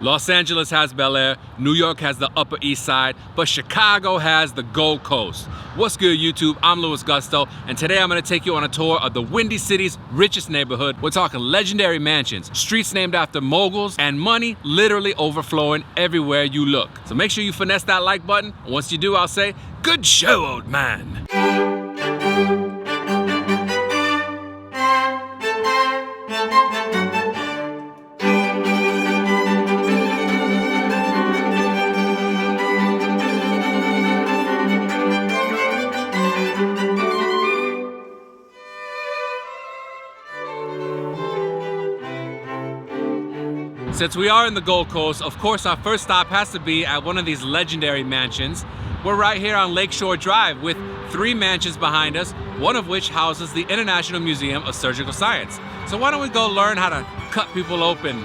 Los Angeles has Bel Air, New York has the Upper East Side, but Chicago has the Gold Coast. What's good, YouTube? I'm Louis Gusto, and today I'm gonna take you on a tour of the Windy City's richest neighborhood. We're talking legendary mansions, streets named after moguls, and money literally overflowing everywhere you look. So make sure you finesse that like button, and once you do, I'll say, good show, old man. Since we are in the Gold Coast, of course our first stop has to be at one of these legendary mansions. We're right here on Lakeshore Drive with 3 mansions behind us, one of which houses the International Museum of Surgical Science. So why don't we go learn how to cut people open?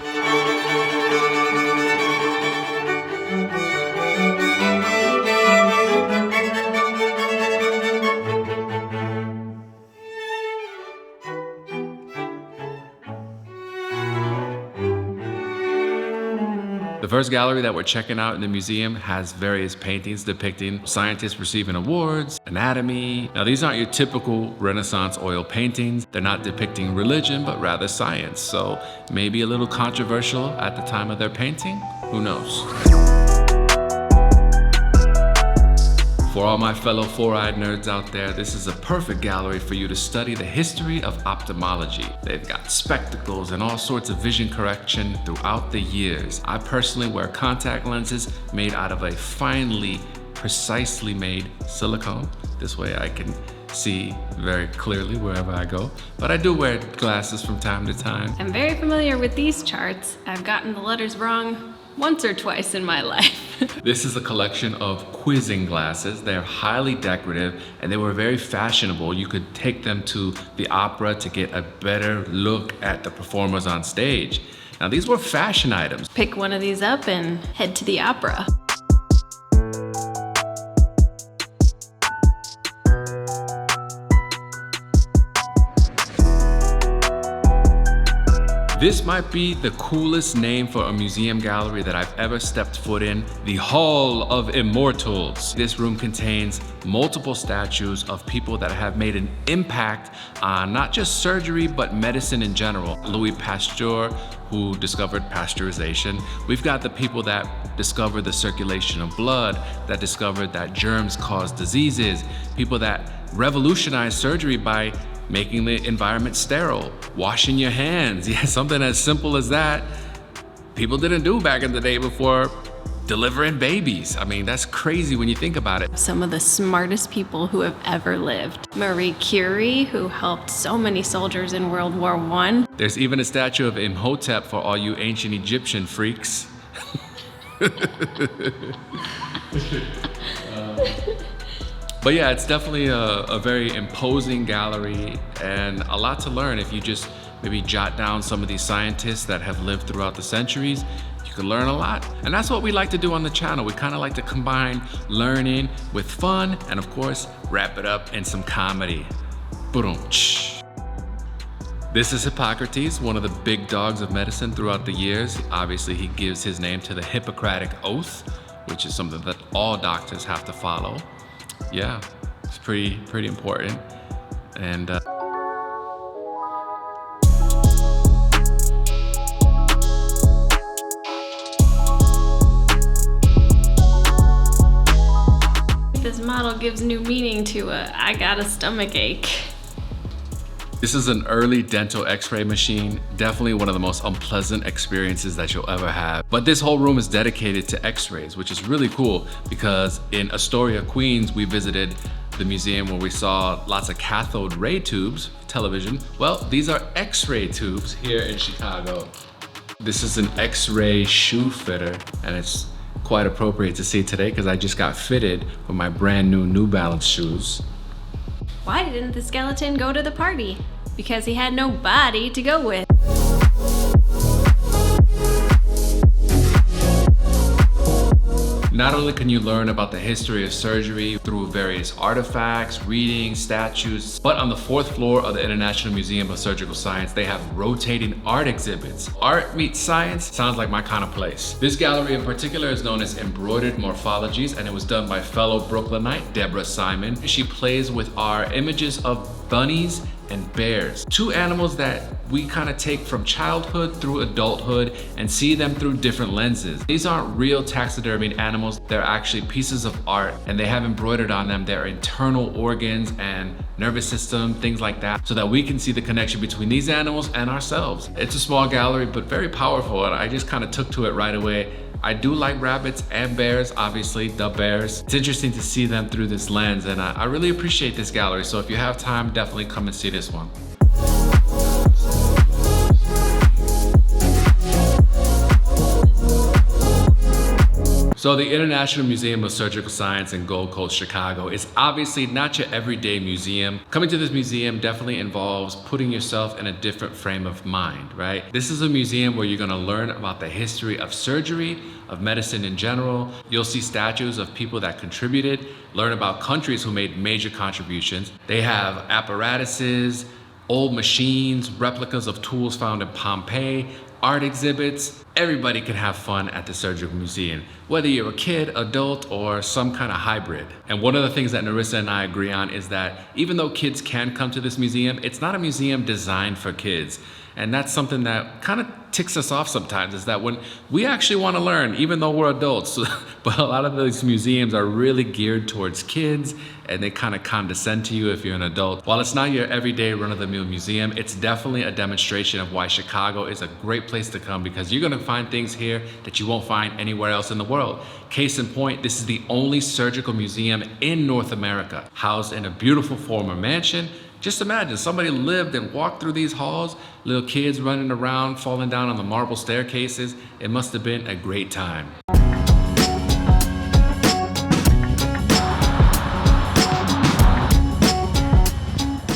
The first gallery that we're checking out in the museum has various paintings depicting scientists receiving awards, anatomy. Now these aren't your typical Renaissance oil paintings. They're not depicting religion, but rather science. So maybe a little controversial at the time of their painting, who knows? For all my fellow four-eyed nerds out there, this is a perfect gallery for you to study the history of ophthalmology. They've got spectacles and all sorts of vision correction throughout the years. I personally wear contact lenses made out of a finely, precisely made silicone. This way I can see very clearly wherever I go. But I do wear glasses from time to time. I'm very familiar with these charts. I've gotten the letters wrong once or twice in my life. This is a collection of quizzing glasses. They're highly decorative and they were very fashionable. You could take them to the opera to get a better look at the performers on stage. Now these were fashion items. Pick one of these up and head to the opera. This might be the coolest name for a museum gallery that I've ever stepped foot in, the Hall of Immortals. This room contains multiple statues of people that have made an impact on not just surgery, but medicine in general. Louis Pasteur, who discovered pasteurization. We've got the people that discovered the circulation of blood, that discovered that germs cause diseases, people that revolutionized surgery by making the environment sterile, washing your hands. Yeah, something as simple as that. People didn't do back in the day before delivering babies. I mean, that's crazy when you think about it. Some of the smartest people who have ever lived. Marie Curie, who helped so many soldiers in World War I. There's even a statue of Imhotep for all you ancient Egyptian freaks. But yeah, it's definitely a very imposing gallery and a lot to learn if you just maybe jot down some of these scientists that have lived throughout the centuries. You can learn a lot. And that's what we like to do on the channel. We kind of like to combine learning with fun and of course, wrap it up in some comedy. This is Hippocrates, one of the big dogs of medicine throughout the years. Obviously, he gives his name to the Hippocratic Oath, which is something that all doctors have to follow. Yeah, it's pretty important. And this model gives new meaning to I got a stomach ache. this is an early dental x-ray machine. Definitely one of the most unpleasant experiences that you'll ever have. But this whole room is dedicated to x-rays, which is really cool because in Astoria, Queens, we visited the museum where we saw lots of cathode ray tubes, television. Well, these are x-ray tubes here in Chicago. This is an x-ray shoe fitter and it's quite appropriate to see today because I just got fitted with my brand new New Balance shoes. Why didn't the skeleton go to the party? Because he had no body to go with. Not only can you learn about the history of surgery through various artifacts, readings, statues, but on the 4th floor of the International Museum of Surgical Science, they have rotating art exhibits. Art meets science sounds like my kind of place. This gallery in particular is known as Embroidered Morphologies, and it was done by fellow Brooklynite Deborah Simon. She plays with our images of bunnies and bears, two animals that we kind of take from childhood through adulthood and see them through different lenses. These aren't real taxidermied animals, they're actually pieces of art, and they have embroidered on them their internal organs and nervous system, things like that, so that we can see the connection between these animals and ourselves. It's a small gallery, but very powerful, and I just kind of took to it right away. I do like rabbits and bears, obviously, the bears. It's interesting to see them through this lens, and I really appreciate this gallery. So if you have time, definitely come and see this one. So the International Museum of Surgical Science in Gold Coast, Chicago is obviously not your everyday museum. Coming to this museum definitely involves putting yourself in a different frame of mind, right? This is a museum where you're gonna learn about the history of surgery, of medicine in general. You'll see statues of people that contributed, learn about countries who made major contributions. They have apparatuses, old machines, replicas of tools found in Pompeii, art exhibits. Everybody can have fun at the Surgical Museum, whether you're a kid, adult, or some kind of hybrid. And one of the things that Narissa and I agree on is that even though kids can come to this museum, it's not a museum designed for kids. And that's something that kind of ticks us off sometimes, is that when we actually want to learn, even though we're adults, but a lot of these museums are really geared towards kids, and they kind of condescend to you if you're an adult. While it's not your everyday run-of-the-mill museum, it's definitely a demonstration of why Chicago is a great place to come, because you're gonna find things here that you won't find anywhere else in the world. Case in point, this is the only surgical museum in North America, housed in a beautiful former mansion. Just imagine, somebody lived and walked through these halls, little kids running around, falling down on the marble staircases. It must have been a great time.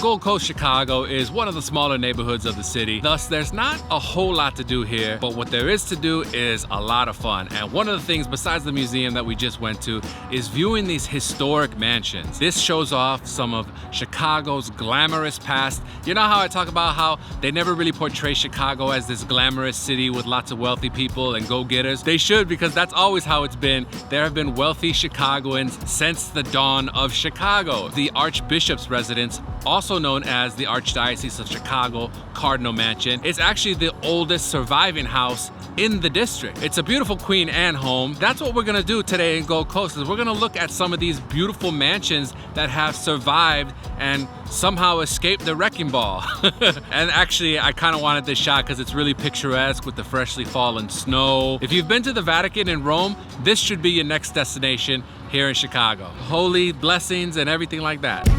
Gold Coast, Chicago is one of the smaller neighborhoods of the city. Thus, there's not a whole lot to do here, but what there is to do is a lot of fun. And one of the things besides the museum that we just went to is viewing these historic mansions. This shows off some of Chicago's glamorous past. You know how I talk about how they never really portray Chicago as this glamorous city with lots of wealthy people and go-getters? They should, because that's always how it's been. There have been wealthy Chicagoans since the dawn of Chicago. The Archbishop's residence, also known as the Archdiocese of Chicago Cardinal Mansion. It's actually the oldest surviving house in the district. It's a beautiful Queen Anne home. That's what we're gonna do today in Gold Coast, is we're gonna look at some of these beautiful mansions that have survived and somehow escaped the wrecking ball. And actually, I kind of wanted this shot because it's really picturesque with the freshly fallen snow. If you've been to the Vatican in Rome, this should be your next destination here in Chicago. Holy blessings and everything like that.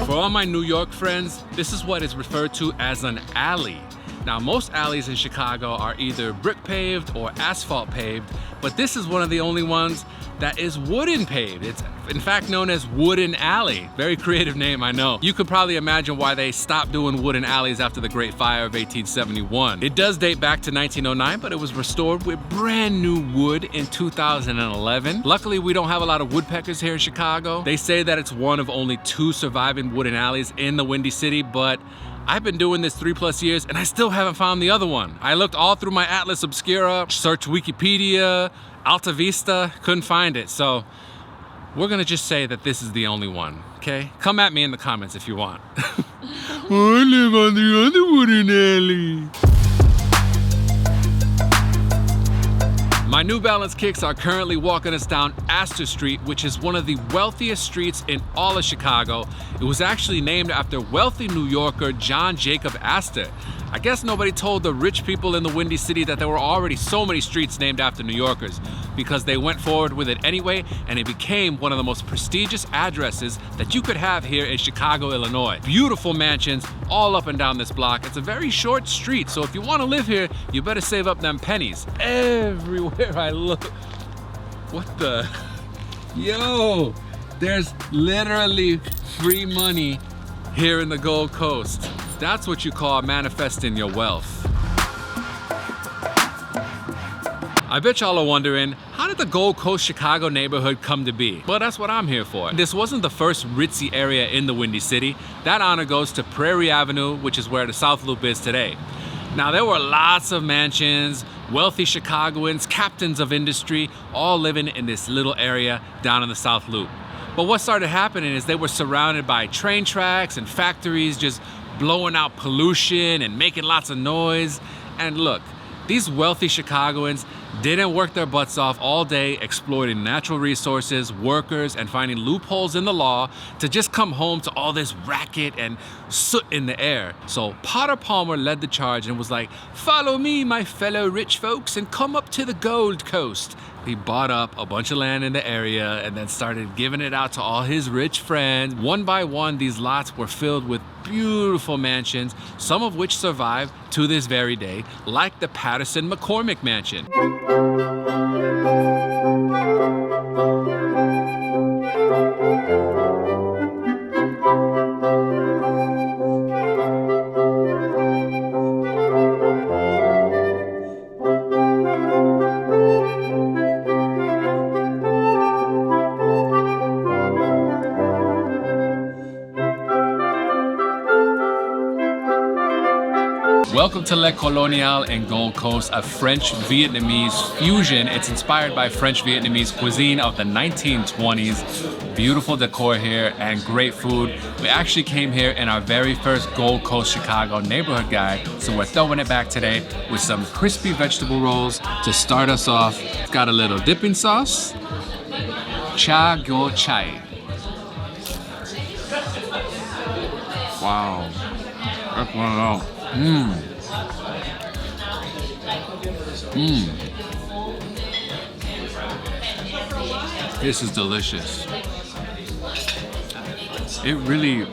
For all my New York friends, this is what is referred to as an alley. Now, most alleys in Chicago are either brick paved or asphalt paved, but this is one of the only ones that is wooden paved. It's in fact known as Wooden Alley. Very creative name, I know. You could probably imagine why they stopped doing wooden alleys after the Great Fire of 1871. It does date back to 1909, but it was restored with brand new wood in 2011. Luckily, we don't have a lot of woodpeckers here in Chicago. They say that it's one of only 2 surviving wooden alleys in the Windy City, but I've been doing this 3+ years and I still haven't found the other one. I looked all through my Atlas Obscura, searched Wikipedia, Alta Vista, couldn't find it. So we're gonna just say that this is the only one, okay? Come at me in the comments if you want. I live on the other wooden alley. My New Balance kicks are currently walking us down Astor Street, which is one of the wealthiest streets in all of Chicago. It was actually named after wealthy New Yorker John Jacob Astor. I guess nobody told the rich people in the Windy City that there were already so many streets named after New Yorkers, because they went forward with it anyway, and it became one of the most prestigious addresses that you could have here in Chicago, Illinois. Beautiful mansions all up and down this block. It's a very short street, so if you want to live here, you better save up them pennies. Everywhere I look, what the? Yo, there's literally free money here in the Gold Coast. That's what you call manifesting your wealth. I bet y'all are wondering, how did the Gold Coast Chicago neighborhood come to be? Well, that's what I'm here for. This wasn't the first ritzy area in the Windy City. That honor goes to Prairie Avenue, which is where the South Loop is today. Now, there were lots of mansions, wealthy Chicagoans, captains of industry, all living in this little area down in the South Loop. But what started happening is they were surrounded by train tracks and factories just blowing out pollution and making lots of noise. And look, these wealthy Chicagoans didn't work their butts off all day exploiting natural resources, workers, and finding loopholes in the law to just come home to all this racket and soot in the air. So Potter Palmer led the charge and was like, "Follow me, my fellow rich folks, and come up to the Gold Coast." He bought up a bunch of land in the area and then started giving it out to all his rich friends. One by one, these lots were filled with beautiful mansions, some of which survive to this very day, like the Patterson McCormick Mansion. Welcome to Le Colonial in Gold Coast, a French-Vietnamese fusion. It's inspired by French-Vietnamese cuisine of the 1920s. Beautiful decor here and great food. We actually came here in our very first Gold Coast Chicago neighborhood guide, so we're throwing it back today with some crispy vegetable rolls to start us off. It's got a little dipping sauce, cha go chai. Wow, that's one of those. This is delicious. It really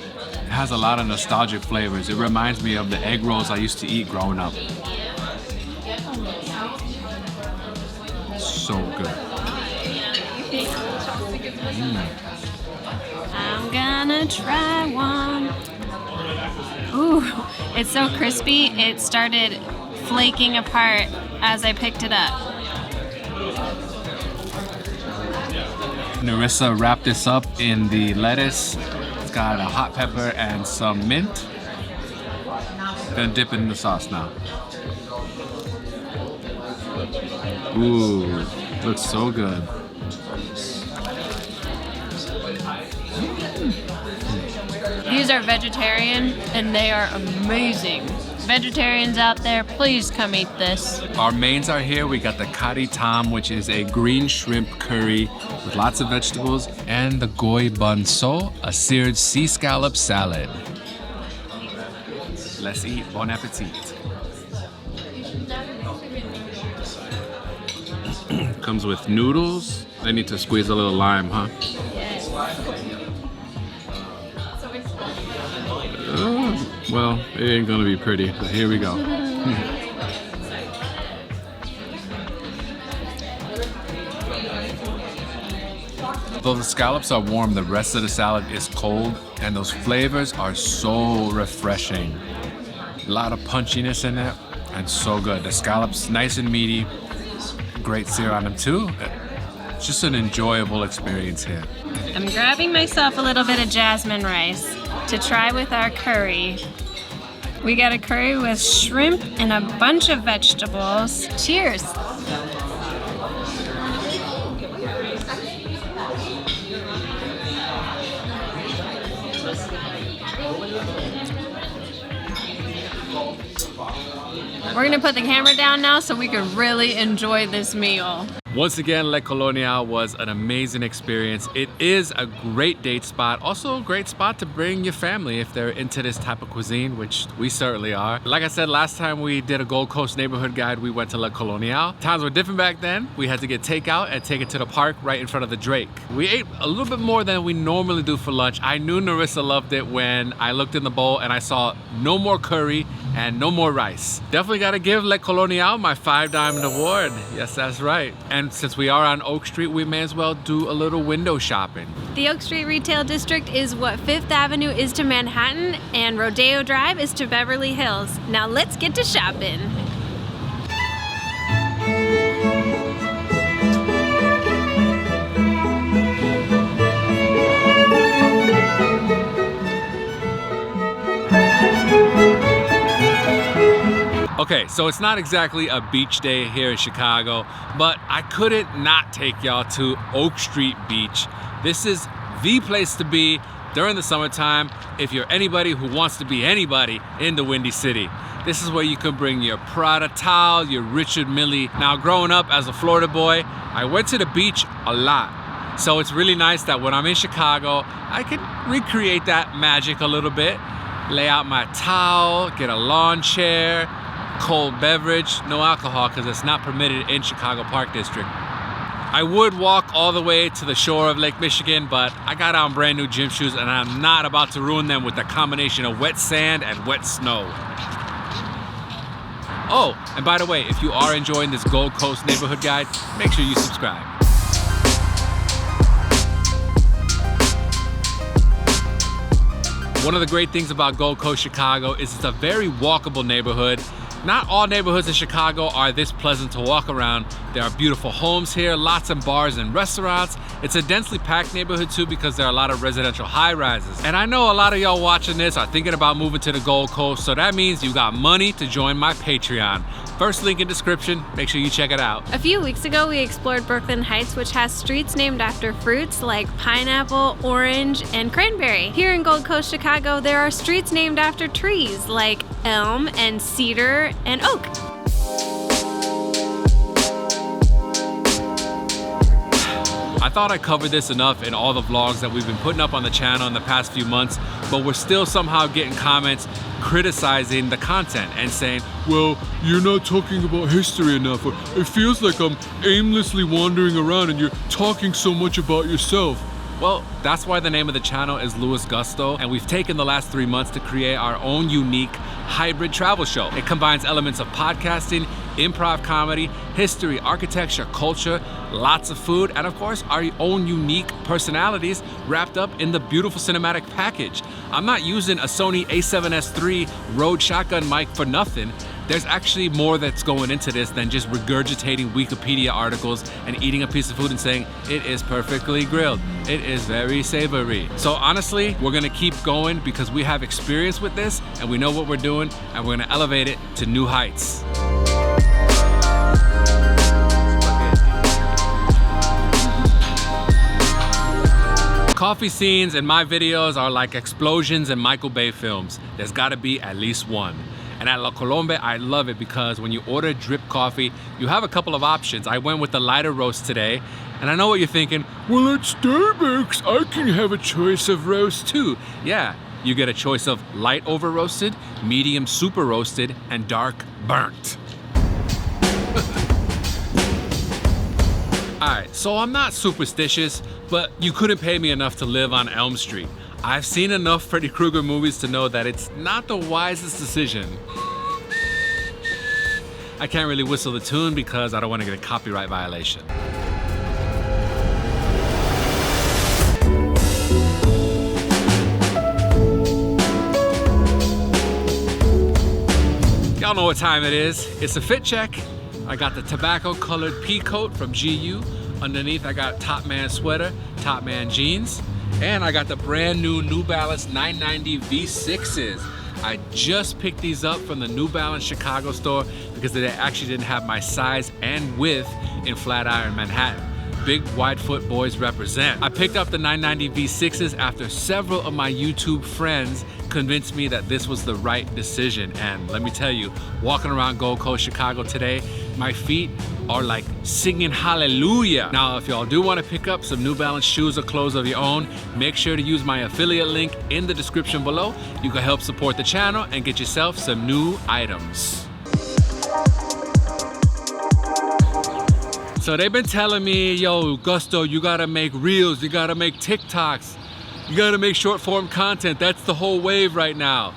has a lot of nostalgic flavors. It reminds me of the egg rolls I used to eat growing up. So good. I'm gonna try one. Ooh, it's so crispy. It started flaking apart as I picked it up. Narissa wrapped this up in the lettuce. It's got a hot pepper and some mint. Gonna dip it in the sauce now. Ooh, looks so good. These are vegetarian and they are amazing. Vegetarians out there, please come eat this. Our mains are here. We got the kari tam, which is a green shrimp curry with lots of vegetables, and the goy bun so, a seared sea scallop salad. Let's eat. Bon appetit. Comes with noodles. They need to squeeze a little lime, huh? Well, it ain't gonna be pretty, but here we go. Though the scallops are warm, the rest of the salad is cold, and those flavors are so refreshing. A lot of punchiness in it, and so good. The scallops nice and meaty, great sear on them too. It's just an enjoyable experience here. I'm grabbing myself a little bit of jasmine rice to try with our curry. We got a curry with shrimp and a bunch of vegetables. Cheers! We're gonna put the camera down now so we can really enjoy this meal. Once again, Le Colonial was an amazing experience. It is a great date spot, also a great spot to bring your family if they're into this type of cuisine, which we certainly are. Like I said, last time we did a Gold Coast neighborhood guide, we went to Le Colonial. Times were different back then. We had to get takeout and take it to the park right in front of the Drake. We ate a little bit more than we normally do for lunch. I knew Narissa loved it when I looked in the bowl and I saw no more curry and no more rice. Definitely gotta give Le Colonial my 5 Diamond Award. Yes, that's right. And since we are on Oak Street, we may as well do a little window shopping. The Oak Street Retail District is what 5th Avenue is to Manhattan and Rodeo Drive is to Beverly Hills. Now let's get to shopping. Okay, so it's not exactly a beach day here in Chicago, but I couldn't not take y'all to Oak Street Beach. This is the place to be during the summertime if you're anybody who wants to be anybody in the Windy City. This is where you can bring your Prada towel, your Richard Mille. Now, growing up as a Florida boy, I went to the beach a lot. So it's really nice that when I'm in Chicago, I can recreate that magic a little bit. Lay out my towel, get a lawn chair, cold beverage, no alcohol because it's not permitted in Chicago Park District. I would walk all the way to the shore of Lake Michigan, but I got on brand new gym shoes and I'm not about to ruin them with the combination of wet sand and wet snow. Oh, and by the way, if you are enjoying this Gold Coast neighborhood guide, make sure you subscribe. One of the great things about Gold Coast Chicago is it's a very walkable neighborhood. Not all neighborhoods in Chicago are this pleasant to walk around. There are beautiful homes here, lots of bars and restaurants. It's a densely packed neighborhood too because there are a lot of residential high-rises. And I know a lot of y'all watching this are thinking about moving to the Gold Coast, so that means you got money to join my Patreon. First link in description, make sure you check it out. A few weeks ago, we explored Brooklyn Heights, which has streets named after fruits like pineapple, orange, and cranberry. Here in Gold Coast, Chicago, there are streets named after trees like elm and cedar and oak. I thought I covered this enough in all the vlogs that we've been putting up on the channel in the past few months, but we're still somehow getting comments criticizing the content and saying, well, you're not talking about history enough, or it feels like I'm aimlessly wandering around and you're talking so much about yourself. Well, that's why the name of the channel is LUISGUSTO, and we've taken the last 3 months to create our own unique hybrid travel show. It combines elements of podcasting, improv comedy, history, architecture, culture, lots of food, and of course, our own unique personalities wrapped up in the beautiful cinematic package. I'm not using a Sony a7S III Rode shotgun mic for nothing. There's actually more that's going into this than just regurgitating Wikipedia articles and eating a piece of food and saying, it is perfectly grilled. It is very savory. So honestly, we're gonna keep going because we have experience with this and we know what we're doing and we're gonna elevate it to new heights. Coffee scenes in my videos are like explosions in Michael Bay films. There's gotta be at least one. And at La Colombe, I love it because when you order drip coffee, you have a couple of options. I went with the lighter roast today, and I know what you're thinking, well, at Starbucks, I can have a choice of roast too. Yeah, you get a choice of light over roasted, medium super roasted, and dark burnt. All right, so I'm not superstitious, but you couldn't pay me enough to live on Elm Street. I've seen enough Freddy Krueger movies to know that it's not the wisest decision. I can't really whistle the tune because I don't want to get a copyright violation. Y'all know what time it is. It's a fit check. I got the tobacco colored pea coat from GU. Underneath I got Top Man sweater, Top Man jeans. And I got the brand new New Balance 990 V6s. I just picked these up from the New Balance Chicago store because they actually didn't have my size and width in Flatiron, Manhattan. Big wide foot boys represent. I picked up the 990 V6s after several of my YouTube friends convinced me that this was the right decision. And let me tell you, walking around Gold Coast, Chicago today, my feet are like singing hallelujah. Now, if y'all do want to pick up some New Balance shoes or clothes of your own, make sure to use my affiliate link in the description below. You can help support the channel and get yourself some new items. So they've been telling me, yo, Gusto, you gotta make reels, you gotta make TikToks, you gotta make short form content. That's the whole wave right now.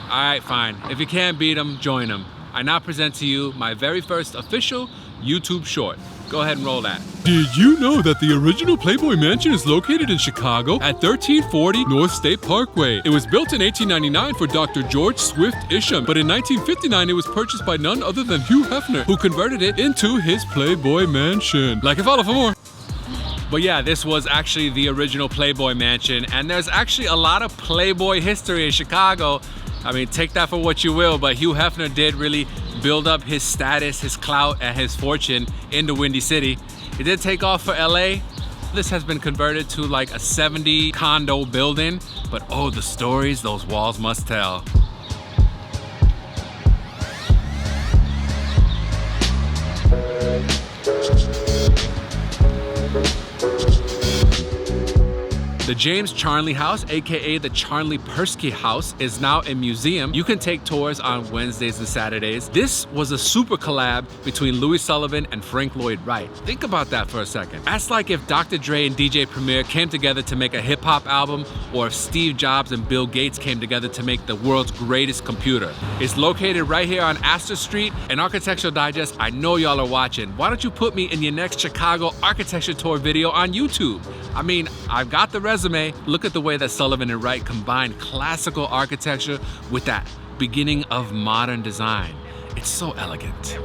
All right, fine. If you can't beat them, join them. I now present to you my very first official YouTube short. Go ahead and roll that. Did you know that the original Playboy Mansion is located in Chicago at 1340 North State Parkway? It was built in 1899 for Dr. George Swift Isham, but in 1959 it was purchased by none other than Hugh Hefner, who converted it into his Playboy Mansion. Like and follow for more. But yeah, this was actually the original Playboy Mansion, and there's actually a lot of Playboy history in Chicago. I mean, take that for what you will, but Hugh Hefner did really build up his status, his clout, and his fortune in the Windy City. He did take off for LA. This has been converted to like a 70 condo building, but oh, the stories those walls must tell. The James Charnley House, aka the Charnley Persky House, is now a museum. You can take tours on Wednesdays and Saturdays. This was a super collab between Sullivan and Lloyd Wright. Think about that for a second. That's like if Dr. Dre and DJ Premier came together to make a hip hop album, or if Steve Jobs and Bill Gates came together to make the world's greatest computer. It's located right here on Astor Street. And Architectural Digest, I know y'all are watching. Why don't you put me in your next Chicago architecture tour video on YouTube? I mean, I've got the resume. Look at the way that Sullivan and Wright combined classical architecture with that beginning of modern design. It's so elegant.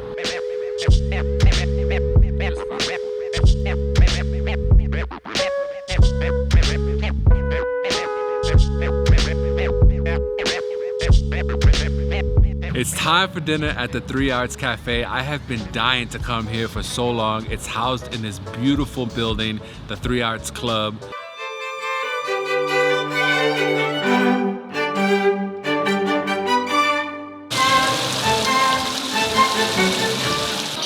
It's time for dinner at the 3 Arts Cafe. I have been dying to come here for so long. It's housed in this beautiful building, the 3 Arts Club.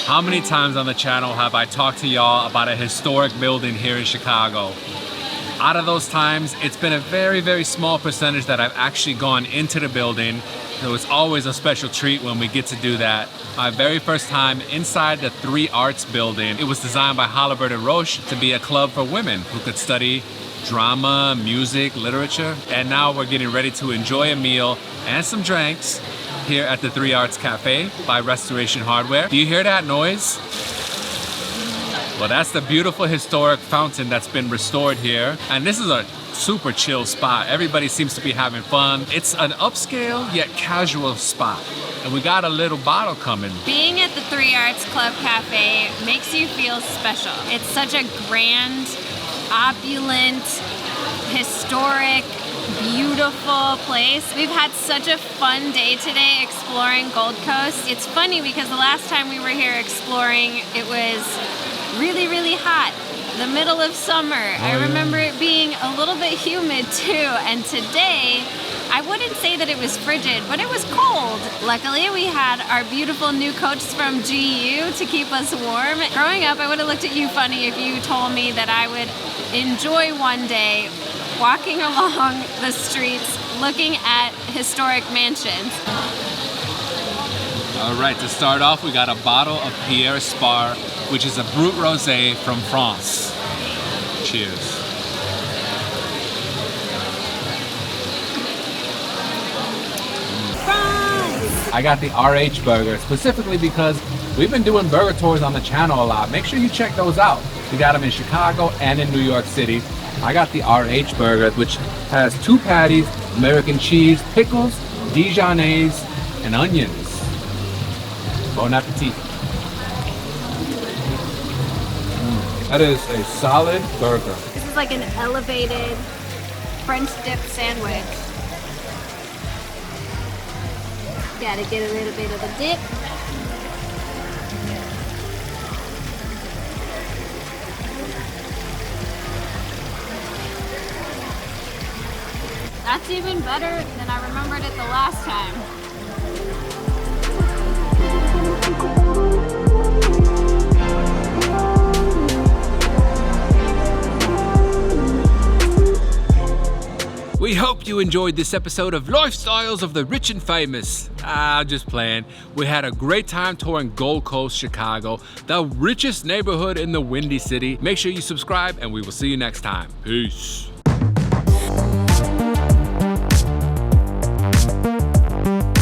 How many times on the channel have I talked to y'all about a historic building here in Chicago? Out of those times, it's been a very, very small percentage that I've actually gone into the building. So it's always a special treat when we get to do that. My very first time inside the 3 Arts building. It was designed by Halliburton and Roche to be a club for women who could study drama, music, literature. And now we're getting ready to enjoy a meal and some drinks here at the 3 Arts Cafe by Restoration Hardware. Do you hear that noise? Well, that's the beautiful historic fountain that's been restored here. And this is a super chill spot. Everybody seems to be having fun. It's an upscale yet casual spot. And we got a little bottle coming. Being at the 3 Arts Club Cafe makes you feel special. It's such a grand, opulent, historic, beautiful place. We've had such a fun day today exploring Gold Coast. It's funny because the last time we were here exploring, it was really, really hot. The middle of summer. I remember it being a little bit humid too. And today, I wouldn't say that it was frigid, but it was cold. Luckily, we had our beautiful new coats from GU to keep us warm. Growing up, I would have looked at you funny if you told me that I would enjoy one day walking along the streets looking at historic mansions. All right, to start off, we got a bottle of Pierre Spar, which is a Brut Rosé from France. Cheers. France! I got the RH burger specifically because we've been doing burger tours on the channel a lot. Make sure you check those out. We got them in Chicago and in New York City. I got the RH burger, which has 2 patties, American cheese, pickles, Dijonnaise, and onions. Bon appetit. That is a solid burger. This is like an elevated French dip sandwich. Gotta get a little bit of the dip. That's even better than I remembered it the last time. We hope you enjoyed this episode of Lifestyles of the Rich and Famous. Just playing. We had a great time touring Gold Coast, Chicago, the richest neighborhood in the Windy City. Make sure you subscribe and we will see you next time. Peace.